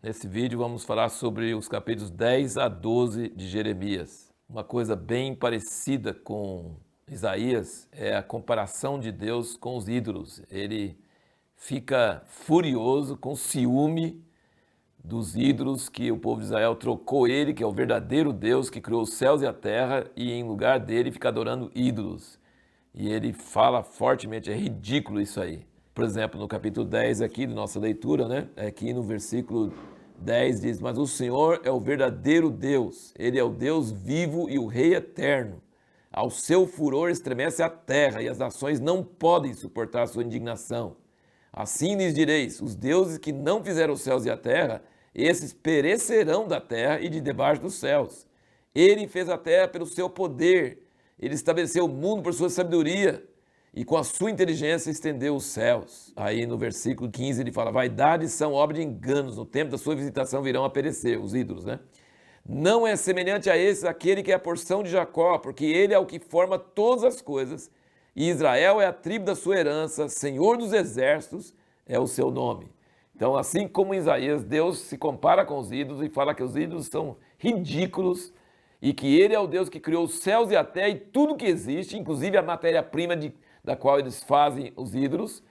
Nesse vídeo vamos falar sobre os capítulos 10 a 12 de Jeremias. Uma coisa bem parecida com Isaías é a comparação de Deus com os ídolos. Ele fica furioso, com ciúme dos ídolos que o povo de Israel trocou ele, que é o verdadeiro Deus que criou os céus e a terra, e em lugar dele fica adorando ídolos. E ele fala fortemente, é ridículo isso aí. Por exemplo, no capítulo 10 aqui de nossa leitura, né? Aqui no versículo 10 diz: mas o Senhor é o verdadeiro Deus, Ele é o Deus vivo e o Rei eterno. Ao seu furor estremece a terra e as nações não podem suportar a sua indignação. Assim lhes direis: os deuses que não fizeram os céus e a terra, esses perecerão da terra e de debaixo dos céus. Ele fez a terra pelo seu poder, ele estabeleceu o mundo por sua sabedoria e com a sua inteligência estendeu os céus. Aí no versículo 15 ele fala: vaidades são obra de enganos, no tempo da sua visitação virão a perecer, os ídolos, né? Não é semelhante a esse aquele que é a porção de Jacó, porque ele é o que forma todas as coisas, e Israel é a tribo da sua herança, Senhor dos exércitos é o seu nome. Então, assim como em Isaías, Deus se compara com os ídolos e fala que os ídolos são ridículos e que ele é o Deus que criou os céus e a terra e tudo que existe, inclusive a matéria-prima da qual eles fazem os ídolos,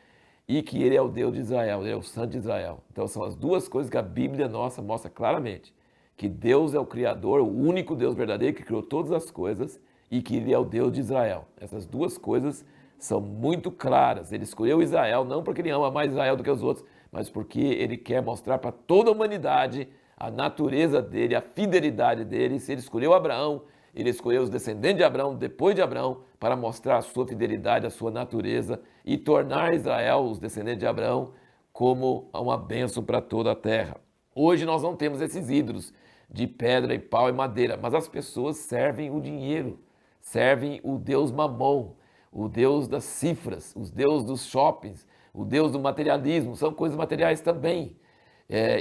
e que ele é o Deus de Israel, ele é o Santo de Israel. Então são as duas coisas que a Bíblia nossa mostra claramente, que Deus é o Criador, o único Deus verdadeiro que criou todas as coisas, e que ele é o Deus de Israel. Essas duas coisas são muito claras. Ele escolheu Israel não porque ele ama mais Israel do que os outros, mas porque ele quer mostrar para toda a humanidade a natureza dele, a fidelidade dele. Se ele escolheu Abraão, ele escolheu os descendentes de Abraão depois de Abraão para mostrar a sua fidelidade, a sua natureza e tornar Israel, os descendentes de Abraão, como uma bênção para toda a terra. Hoje nós não temos esses ídolos de pedra e pau e madeira, mas as pessoas servem o dinheiro, servem o Deus Mamon, o Deus das cifras, os Deus dos shoppings, o Deus do materialismo, são coisas materiais também.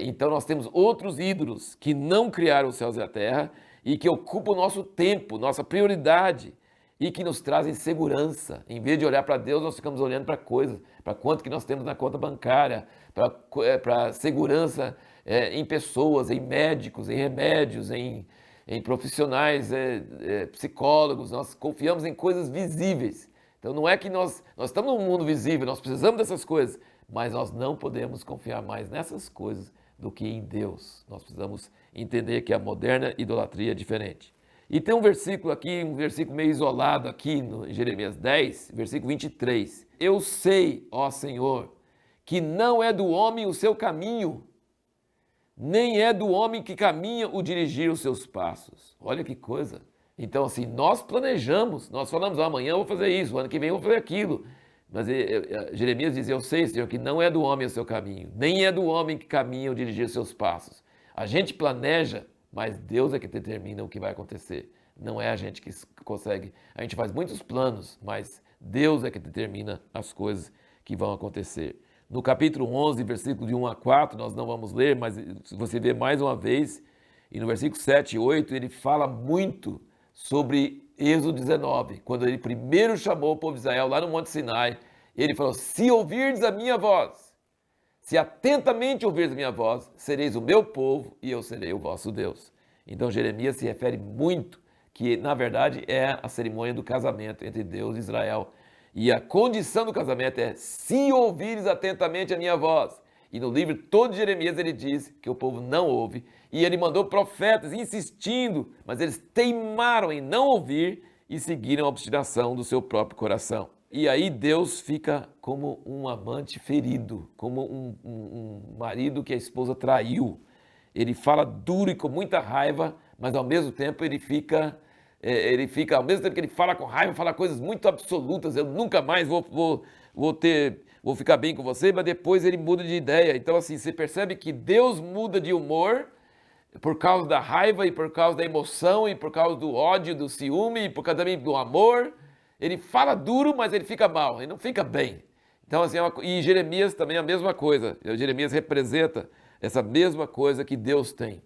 Então nós temos outros ídolos que não criaram os céus e a terra e que ocupam o nosso tempo, nossa prioridade e que nos trazem segurança. Em vez de olhar para Deus, nós ficamos olhando para coisas, para quanto que nós temos na conta bancária, para segurança em pessoas, em médicos, em remédios, em profissionais, psicólogos. Nós confiamos em coisas visíveis. Então não é que nós estamos num mundo visível, nós precisamos dessas coisas, mas nós não podemos confiar mais nessas coisas do que em Deus. Nós precisamos entender que a moderna idolatria é diferente. E tem um versículo aqui, um versículo meio isolado aqui no Jeremias 10, versículo 23. Eu sei, ó Senhor, que não é do homem o seu caminho, nem é do homem que caminha o dirigir os seus passos. Olha que coisa. Então assim, nós planejamos, nós falamos, amanhã eu vou fazer isso, ano que vem eu vou fazer aquilo. Mas Jeremias diz: eu sei, Senhor, que não é do homem o seu caminho, nem é do homem que caminha ou dirigir os seus passos. A gente planeja, mas Deus é que determina o que vai acontecer. Não é a gente que consegue. A gente faz muitos planos, mas Deus é que determina as coisas que vão acontecer. No capítulo 11, versículo de 1 a 4, nós não vamos ler, mas se você ver mais uma vez, e no versículo 7 e 8, ele fala muito sobre Êxodo 19, quando ele primeiro chamou o povo de Israel lá no Monte Sinai, ele falou: se ouvirdes a minha voz, se atentamente ouvirdes a minha voz, sereis o meu povo e eu serei o vosso Deus. Então Jeremias se refere muito que, na verdade, é a cerimônia do casamento entre Deus e Israel. E a condição do casamento é: se ouvires atentamente a minha voz. E no livro todo de Jeremias ele diz que o povo não ouve. E ele mandou profetas insistindo, mas eles teimaram em não ouvir e seguiram a obstinação do seu próprio coração. E aí Deus fica como um amante ferido, como um marido que a esposa traiu. Ele fala duro e com muita raiva, mas ao mesmo tempo ele fica, ao mesmo tempo que ele fala com raiva, fala coisas muito absolutas. Eu nunca mais vou ficar bem com você, mas depois ele muda de ideia. Então assim, você percebe que Deus muda de humor por causa da raiva e por causa da emoção e por causa do ódio, do ciúme e por causa também do amor. Ele fala duro, mas ele fica mal, ele não fica bem. Então assim, e Jeremias também é a mesma coisa. Jeremias representa essa mesma coisa que Deus tem.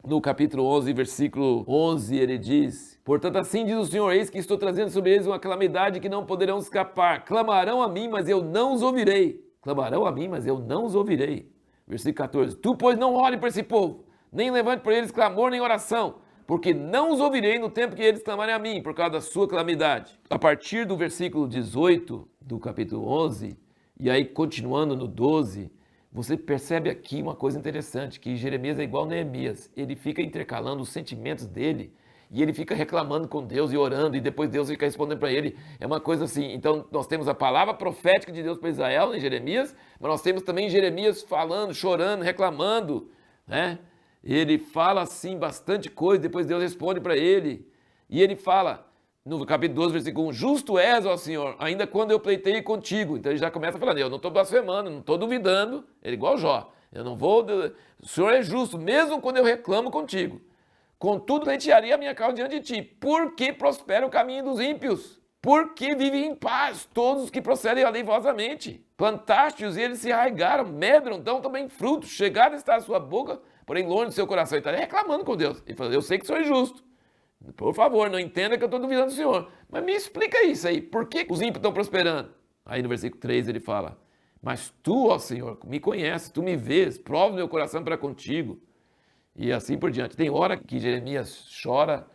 No capítulo 11, versículo 11, ele diz: portanto, assim diz o Senhor, eis que estou trazendo sobre eles uma calamidade que não poderão escapar. Clamarão a mim, mas eu não os ouvirei. Clamarão a mim, mas eu não os ouvirei. Versículo 14. Tu, pois, não ore por esse povo, nem levante por eles clamor nem oração, porque não os ouvirei no tempo que eles clamarem a mim, por causa da sua calamidade. A partir do versículo 18 do capítulo 11, e aí continuando no 12, você percebe aqui uma coisa interessante, que Jeremias é igual a Neemias. Ele fica intercalando os sentimentos dele e ele fica reclamando com Deus e orando, e depois Deus fica respondendo para ele. É uma coisa assim. Então nós temos a palavra profética de Deus para Israel em Jeremias, mas nós temos também Jeremias falando, chorando, reclamando, né? Ele fala assim bastante coisa, depois Deus responde para ele. E ele fala, no capítulo 12, versículo 1, justo és, ó Senhor, ainda quando eu pleitei contigo. Então ele já começa falando, eu não estou blasfemando, não estou duvidando, ele é igual Jó. Eu não vou, o Senhor é justo, mesmo quando eu reclamo contigo. Contudo, pleitearia a minha causa diante de ti, porque prospera o caminho dos ímpios, porque vivem em paz todos os que procedem aleivosamente. Plantaste-os e eles se arraigaram, medram, dão também frutos, chegaram a estar à sua boca, porém longe do seu coração. Ele está reclamando com Deus. Ele fala, eu sei que o Senhor é justo. Por favor, não entenda que eu estou duvidando do Senhor. Mas me explica isso aí. Por que os ímpios estão prosperando? Aí no versículo 3 ele fala, mas tu, ó Senhor, me conheces, tu me vês, prova o meu coração para contigo. E assim por diante. Tem hora que Jeremias chora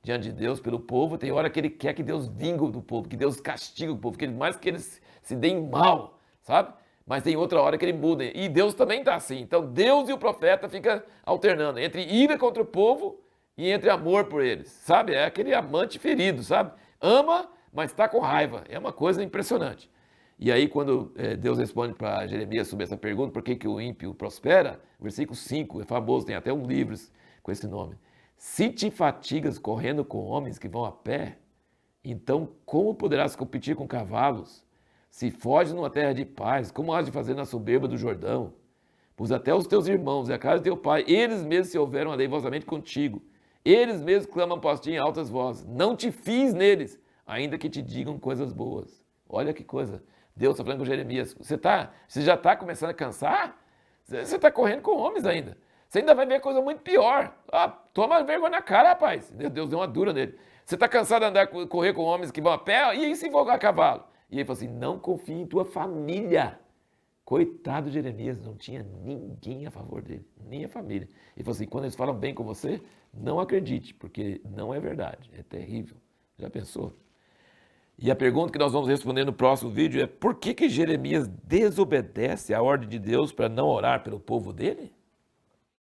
diante de Deus pelo povo, tem hora que ele quer que Deus vingue do povo, que Deus castigue o povo, que mais que eles se deem mal, sabe? Mas tem outra hora que ele muda. E Deus também está assim. Então Deus e o profeta ficam alternando entre ira contra o povo e entre amor por eles, sabe? É aquele amante ferido, sabe? Ama, mas está com raiva. É uma coisa impressionante. E aí quando Deus responde para Jeremias sobre essa pergunta, por que o ímpio prospera? O versículo 5 é famoso, tem até um livro com esse nome. Se te fatigas correndo com homens que vão a pé, então como poderás competir com cavalos? Se foges numa terra de paz, como has de fazer na soberba do Jordão? Pois até os teus irmãos e a casa de teu pai, eles mesmos se houveram aleivosamente contigo. Eles mesmos clamam por ti em altas vozes. Não te fies neles, ainda que te digam coisas boas. Olha que coisa. Deus está falando com Jeremias. Você já está começando a cansar? Você está correndo com homens ainda. Você ainda vai ver coisa muito pior. Toma vergonha na cara, rapaz. Deus deu uma dura nele. Você está cansado de correr com homens que vão a pé? E aí se invocar a cavalo? E ele falou assim, não confie em tua família. Coitado de Jeremias, não tinha ninguém a favor dele, nem a família. Ele falou assim, quando eles falam bem com você, não acredite, porque não é verdade, é terrível. Já pensou? E a pergunta que nós vamos responder no próximo vídeo é, por que Jeremias desobedece à ordem de Deus para não orar pelo povo dele?